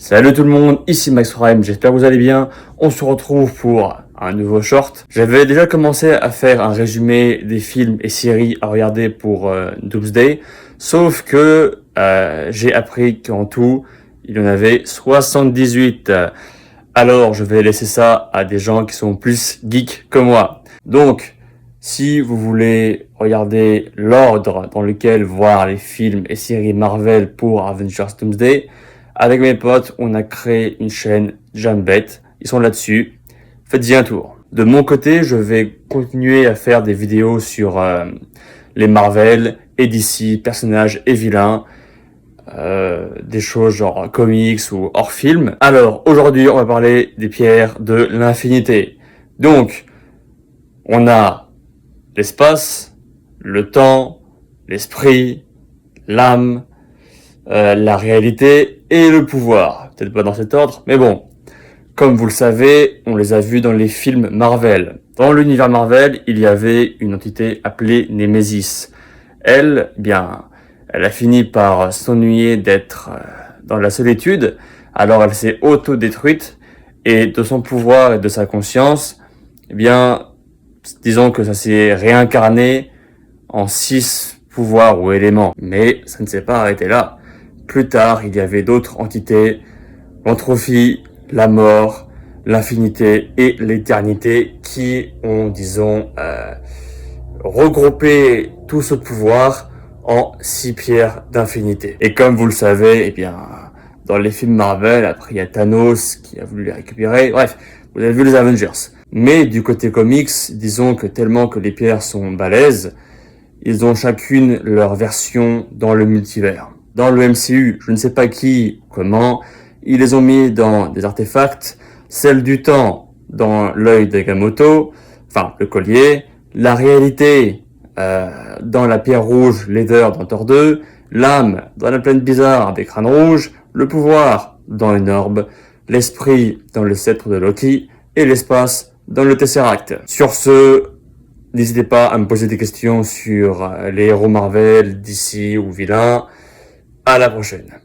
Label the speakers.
Speaker 1: Salut tout le monde, ici Max Prime, j'espère que vous allez bien. On se retrouve pour un nouveau short. J'avais déjà commencé à faire un résumé des films et séries à regarder pour Doomsday, sauf que j'ai appris qu'en tout, il y en avait 78. Alors je vais laisser ça à des gens qui sont plus geeks que moi. Donc, si vous voulez regarder l'ordre dans lequel voir les films et séries Marvel pour Avengers Doomsday, avec mes potes, on a créé une chaîne Jambet. Ils sont là-dessus. Faites-y un tour. De mon côté, je vais continuer à faire des vidéos sur les Marvel et DC, personnages et vilains. Des choses genre comics ou hors film. Alors, aujourd'hui, on va parler des pierres de l'infinité. Donc, on a l'espace, le temps, l'esprit, l'âme, la réalité et le pouvoir. Peut-être pas dans cet ordre, mais bon. Comme vous le savez, on les a vus dans les films Marvel. Dans l'univers Marvel, il y avait une entité appelée Némésis. Elle, elle a fini par s'ennuyer d'être dans la solitude, alors elle s'est auto-détruite, et de son pouvoir et de sa conscience, disons que ça s'est réincarné en 6 pouvoirs ou éléments. Mais ça ne s'est pas arrêté là. Plus tard, il y avait d'autres entités, l'entropie, la mort, l'infinité et l'éternité qui ont, regroupé tout ce pouvoir en 6 pierres d'infinité. Et comme vous le savez, dans les films Marvel, après il y a Thanos qui a voulu les récupérer. Bref, vous avez vu les Avengers. Mais du côté comics, disons que tellement que les pierres sont balèzes, ils ont chacune leur version dans le multivers. Dans le MCU, je ne sais pas qui, comment, ils les ont mis dans des artefacts, celle du temps dans l'œil d'Agamotto, enfin le collier, la réalité dans la pierre rouge Leather dans Thor 2, l'âme dans la plaine bizarre avec Crâne Rouge, le pouvoir dans une orbe, l'esprit dans le sceptre de Loki et l'espace dans le Tesseract. Sur ce, n'hésitez pas à me poser des questions sur les héros Marvel, DC ou vilains. À la prochaine.